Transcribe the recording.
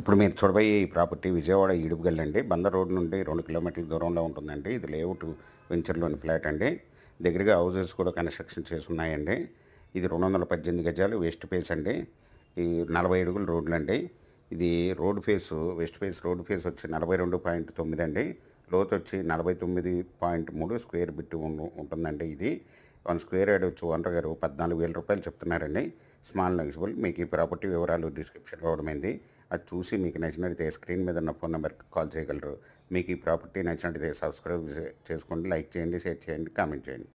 ఇప్పుడు మీరు చూడబోయే ఈ ప్రాపర్టీ విజయవాడ ఈడుపుగల్లి అండి. బందర్ రోడ్ నుండి 2 కిలోమీటర్ల దూరంలో ఉంటుందండి. ఇది లేఅవుట్ వెంచర్‌లోని ఫ్లాట్ అండి. దగ్గరగా హౌసెస్ కూడా కన్‌స్ట్రక్షన్ చేసున్నాయండి. ఇది 218 గజాలు వెస్ట్ ఫేస్ అండి. ఈ 40 అడుగుల రోడ్లండి. ఇది వెస్ట్ ఫేస్ రోడ్ ఫేస్ వచ్చి 42.9 అండి. లోతొచ్చి 49.3 స్క్వేర్ బిట్ ఉంటుందండి ఇది. 1 స్క్వేర్ యార్డ్ వచ్చి ఓనర్ గారు రూ. 14,000 చెప్తున్నారండి. Small negotiable. మీకు ఈ ప్రాపర్టీ వివరాలు డిస్క్రిప్షన్‌లో ఇవ్వడమైంది. అది చూసి మీకు నచ్చినట్లయితే స్క్రీన్ మీద ఉన్న ఫోన్ నెంబర్‌కి కాల్ చేయగలరు. మీకు ఈ ప్రాపర్టీ నచ్చినట్లయితే సబ్స్క్రైబ్ చేసుకోండి, లైక్ చేయండి, షేర్ చేయండి, కామెంట్ చేయండి.